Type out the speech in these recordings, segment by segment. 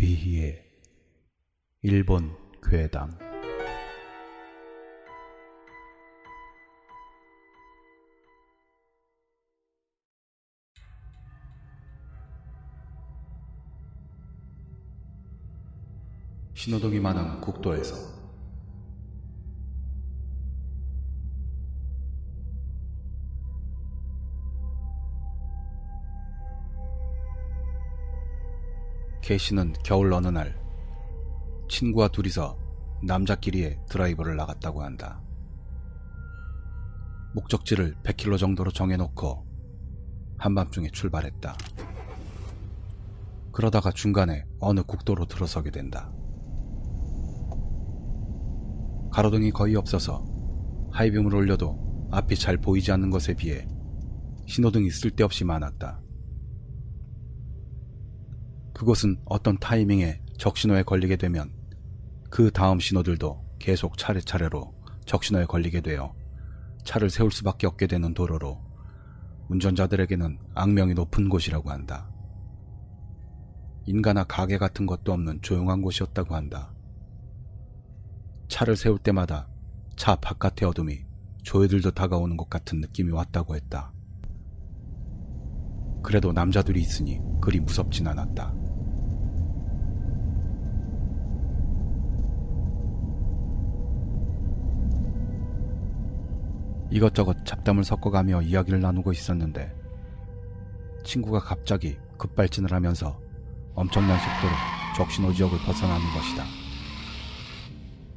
귀희의 일본 괴담. 신호등이 많은 국도에서 K씨는 겨울 어느 날 친구와 둘이서 남자끼리의 드라이브를 나갔다고 한다. 목적지를 100km 정도로 정해놓고 한밤중에 출발했다. 그러다가 중간에 어느 국도로 들어서게 된다. 가로등이 거의 없어서 하이빔을 올려도 앞이 잘 보이지 않는 것에 비해 신호등이 쓸데없이 많았다. 그곳은 어떤 타이밍에 적신호에 걸리게 되면 그 다음 신호들도 계속 차례차례로 적신호에 걸리게 되어 차를 세울 수밖에 없게 되는 도로로 운전자들에게는 악명이 높은 곳이라고 한다. 인가나 가게 같은 것도 없는 조용한 곳이었다고 한다. 차를 세울 때마다 차 바깥의 어둠이 조회들도 다가오는 것 같은 느낌이 왔다고 했다. 그래도 남자들이 있으니 그리 무섭진 않았다. 이것저것 잡담을 섞어가며 이야기를 나누고 있었는데 친구가 갑자기 급발진을 하면서 엄청난 속도로 적신호 지역을 벗어나는 것이다.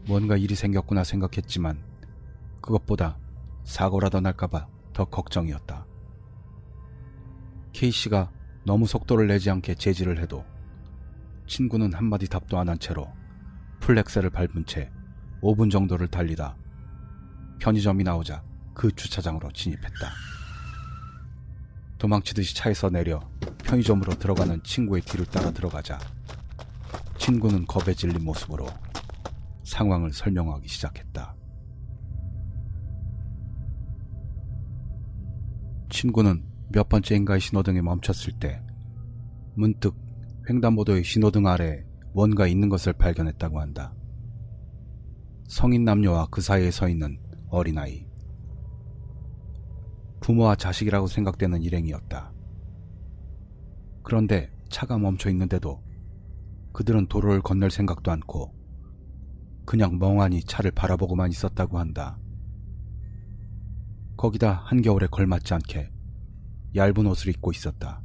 뭔가 일이 생겼구나 생각했지만 그것보다 사고라도 날까봐 더 걱정이었다. K씨가 너무 속도를 내지 않게 제지를 해도 친구는 한마디 답도 안 한 채로 풀엑셀을 밟은 채 5분 정도를 달리다 편의점이 나오자 그 주차장으로 진입했다. 도망치듯이 차에서 내려 편의점으로 들어가는 친구의 뒤를 따라 들어가자 친구는 겁에 질린 모습으로 상황을 설명하기 시작했다. 친구는 몇 번째인가의 신호등에 멈췄을 때 문득 횡단보도의 신호등 아래에 뭔가 있는 것을 발견했다고 한다. 성인 남녀와 그 사이에 서 있는 어린아이. 부모와 자식이라고 생각되는 일행이었다. 그런데 차가 멈춰 있는데도 그들은 도로를 건널 생각도 않고 그냥 멍하니 차를 바라보고만 있었다고 한다. 거기다 한겨울에 걸맞지 않게 얇은 옷을 입고 있었다.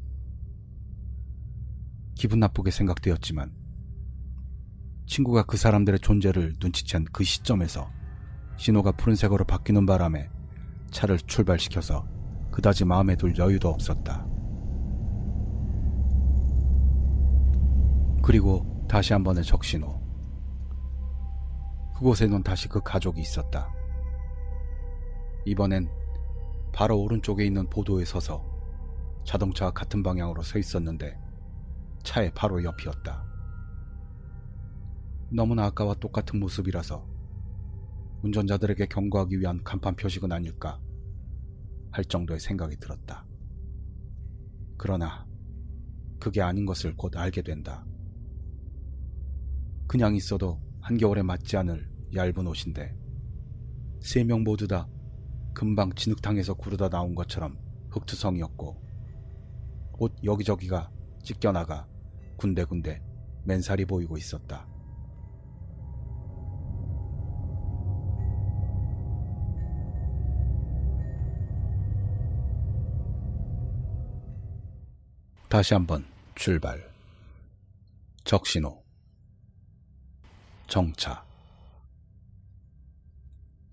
기분 나쁘게 생각되었지만 친구가 그 사람들의 존재를 눈치챈 그 시점에서 신호가 푸른색으로 바뀌는 바람에 차를 출발시켜서 그다지 마음에 둘 여유도 없었다. 그리고 다시 한 번의 적신호. 그곳에는 다시 그 가족이 있었다. 이번엔 바로 오른쪽에 있는 보도에 서서 자동차와 같은 방향으로 서 있었는데 차의 바로 옆이었다. 너무나 아까와 똑같은 모습이라서 운전자들에게 경고하기 위한 간판 표식은 아닐까 할 정도의 생각이 들었다. 그러나 그게 아닌 것을 곧 알게 된다. 그냥 있어도 한겨울에 맞지 않을 얇은 옷인데 3명 모두 다 금방 진흙탕에서 구르다 나온 것처럼 흙투성이었고 옷 여기저기가 찢겨나가 군데군데 맨살이 보이고 있었다. 다시 한번 출발. 적신호. 정차.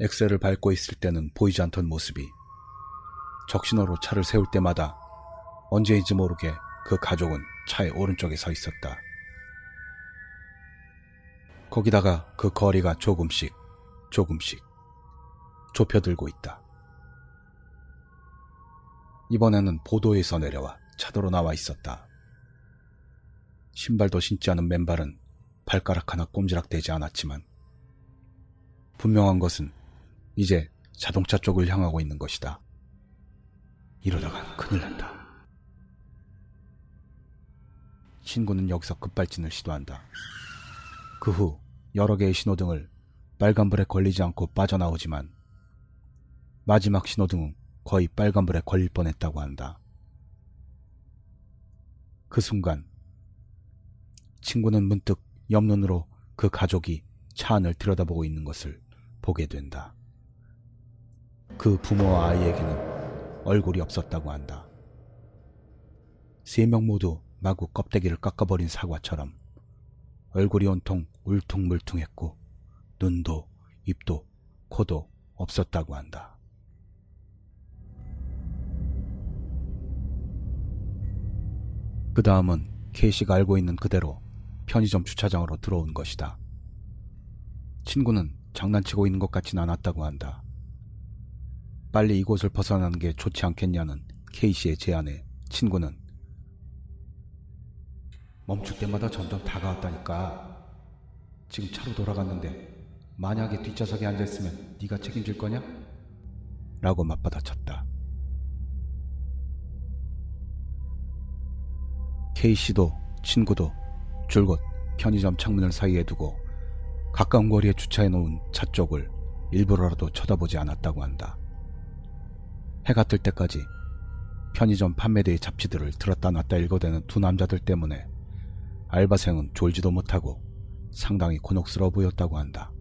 엑셀을 밟고 있을 때는 보이지 않던 모습이 적신호로 차를 세울 때마다 언제인지 모르게 그 가족은 차의 오른쪽에 서 있었다. 거기다가 그 거리가 조금씩 좁혀들고 있다. 이번에는 보도에서 내려와 차도로 나와 있었다. 신발도 신지 않은 맨발은 발가락 하나 꼼지락대지 않았지만 분명한 것은 이제 자동차 쪽을 향하고 있는 것이다. 이러다간 큰일 난다. 친구는 여기서 급발진을 시도한다. 그 후 여러 개의 신호등을 빨간불에 걸리지 않고 빠져나오지만 마지막 신호등은 거의 빨간불에 걸릴 뻔했다고 한다. 그 순간 친구는 문득 옆눈으로 그 가족이 차 안을 들여다보고 있는 것을 보게 된다. 그 부모와 아이에게는 얼굴이 없었다고 한다. 3명 모두 마구 껍데기를 깎아버린 사과처럼 얼굴이 온통 울퉁물퉁했고 눈도 입도 코도 없었다고 한다. 그 다음은 K씨가 알고 있는 그대로 편의점 주차장으로 들어온 것이다. 친구는 장난치고 있는 것 같진 않았다고 한다. 빨리 이곳을 벗어나는 게 좋지 않겠냐는 K씨의 제안에 친구는 멈출 때마다 점점 다가왔다니까. 지금 차로 돌아갔는데 만약에 뒷좌석에 앉아있으면 네가 책임질 거냐? 라고 맞받아쳤다. K씨도 친구도 줄곧 편의점 창문을 사이에 두고 가까운 거리에 주차해놓은 차 쪽을 일부러라도 쳐다보지 않았다고 한다. 해가 뜰 때까지 편의점 판매대의 잡지들을 들었다 놨다 읽어대는 두 남자들 때문에 알바생은 졸지도 못하고 상당히 곤혹스러워 보였다고 한다.